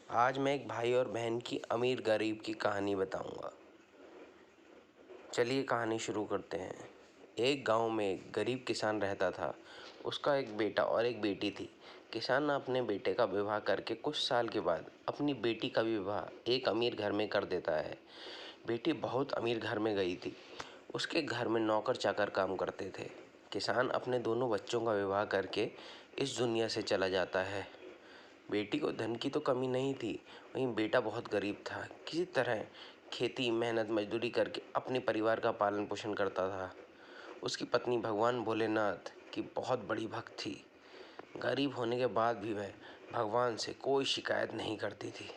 आज मैं एक भाई और बहन की अमीर गरीब की कहानी बताऊंगा। चलिए कहानी शुरू करते हैं। एक गांव में एक गरीब किसान रहता था। उसका एक बेटा और एक बेटी थी। किसान अपने बेटे का विवाह करके कुछ साल के बाद अपनी बेटी का विवाह एक अमीर घर में कर देता है। बेटी बहुत अमीर घर में गई थी। उसके घर में नौकर चाकर काम करते थे। किसान अपने दोनों बच्चों का विवाह करके इस दुनिया से चला जाता है। बेटी को धन की तो कमी नहीं थी, वहीं बेटा बहुत गरीब था। किसी तरह खेती मेहनत मजदूरी करके अपने परिवार का पालन पोषण करता था। उसकी पत्नी भगवान भोलेनाथ की बहुत बड़ी भक्त थी। गरीब होने के बाद भी वह भगवान से कोई शिकायत नहीं करती थी।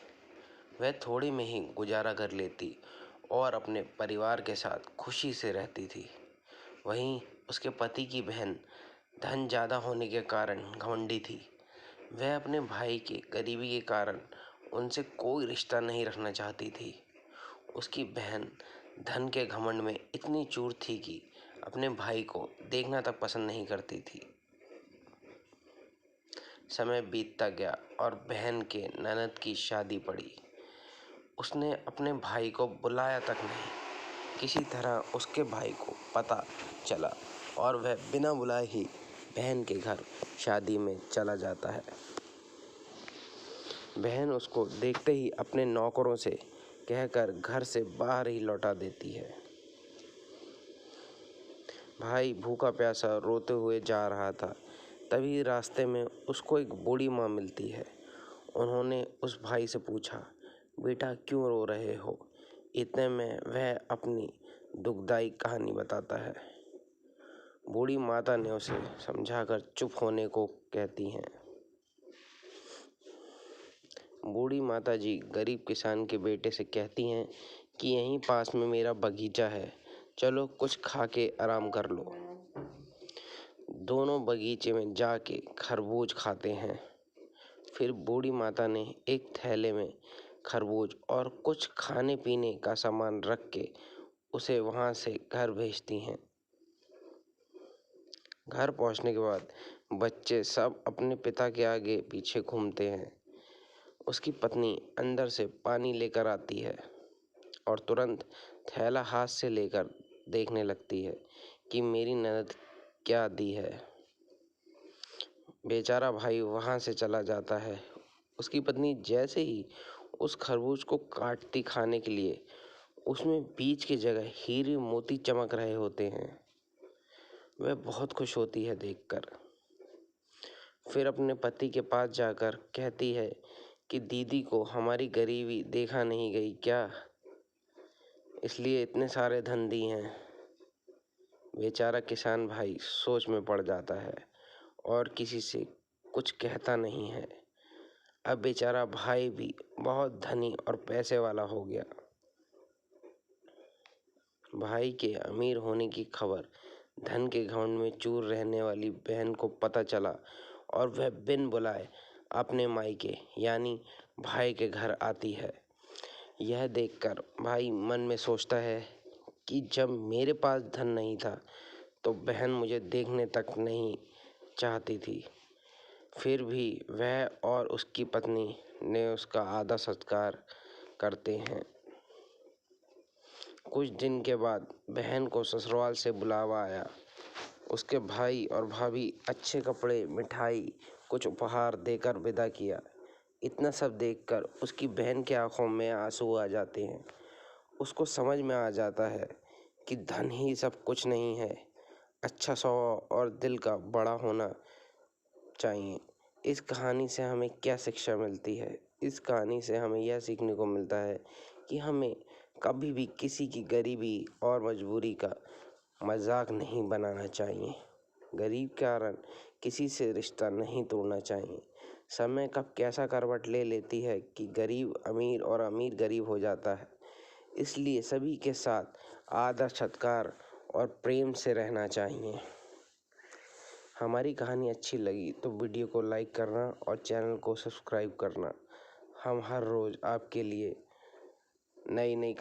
वह थोड़े में ही गुजारा कर लेती और अपने परिवार के साथ खुशी से रहती थी। वहीं उसके पति की बहन धन ज़्यादा होने के कारण घमंडी थी। वह अपने भाई के गरीबी के कारण उनसे कोई रिश्ता नहीं रखना चाहती थी। उसकी बहन धन के घमंड में इतनी चूर थी कि अपने भाई को देखना तक पसंद नहीं करती थी। समय बीतता गया और बहन के ननद की शादी पड़ी। उसने अपने भाई को बुलाया तक नहीं। किसी तरह उसके भाई को पता चला और वह बिना बुलाए ही बहन के घर शादी में चला जाता है। बहन उसको देखते ही अपने नौकरों से कहकर घर से बाहर ही लौटा देती है। भाई भूखा प्यासा रोते हुए जा रहा था। तभी रास्ते में उसको एक बूढ़ी माँ मिलती है। उन्होंने उस भाई से पूछा, बेटा क्यों रो रहे हो? इतने में वह अपनी दुखदाई कहानी बताता है। बूढ़ी माता ने उसे समझाकर चुप होने को कहती हैं। बूढ़ी माता जी गरीब किसान के बेटे से कहती हैं कि यहीं पास में मेरा बगीचा है, चलो कुछ खा के आराम कर लो। दोनों बगीचे में जाके खरबूज खाते हैं। फिर बूढ़ी माता ने एक थैले में खरबूज और कुछ खाने पीने का सामान रख के उसे वहाँ से घर भेजती हैं। घर पहुँचने के बाद बच्चे सब अपने पिता के आगे पीछे घूमते हैं। उसकी पत्नी अंदर से पानी लेकर आती है और तुरंत थैला हाथ से लेकर देखने लगती है कि मेरी ननद क्या दी है। बेचारा भाई वहाँ से चला जाता है। उसकी पत्नी जैसे ही उस खरबूज को काटती खाने के लिए, उसमें बीज की जगह हीरे मोती चमक रहे होते हैं। वह बहुत खुश होती है देखकर। फिर अपने पति के पास जाकर कहती है कि दीदी को हमारी गरीबी देखा नहीं गई क्या, इसलिए इतने सारे धन दिए हैं। बेचारा किसान भाई सोच में पड़ जाता है और किसी से कुछ कहता नहीं है। अब बेचारा भाई भी बहुत धनी और पैसे वाला हो गया। भाई के अमीर होने की खबर धन के घमंड में चूर रहने वाली बहन को पता चला और वह बिन बुलाए अपने मायके यानी भाई के घर आती है। यह देखकर भाई मन में सोचता है कि जब मेरे पास धन नहीं था तो बहन मुझे देखने तक नहीं चाहती थी। फिर भी वह और उसकी पत्नी ने उसका आदर सत्कार करते हैं। कुछ दिन के बाद बहन को ससुराल से बुलावा आया। उसके भाई और भाभी अच्छे कपड़े, मिठाई, कुछ उपहार देकर विदा किया। इतना सब देखकर उसकी बहन की आंखों में आंसू आ जाते हैं। उसको समझ में आ जाता है कि धन ही सब कुछ नहीं है, अच्छा स्वभाव और दिल का बड़ा होना चाहिए। इस कहानी से हमें क्या शिक्षा मिलती है? इस कहानी से हमें यह सीखने को मिलता है कि हमें कभी भी किसी की गरीबी और मजबूरी का मजाक नहीं बनाना चाहिए। गरीब के कारण किसी से रिश्ता नहीं तोड़ना चाहिए। समय कब कैसा करवट ले लेती है कि गरीब अमीर और अमीर गरीब हो जाता है। इसलिए सभी के साथ आदर सत्कार और प्रेम से रहना चाहिए। हमारी कहानी अच्छी लगी तो वीडियो को लाइक करना और चैनल को सब्सक्राइब करना। हम हर रोज़ आपके लिए नई नई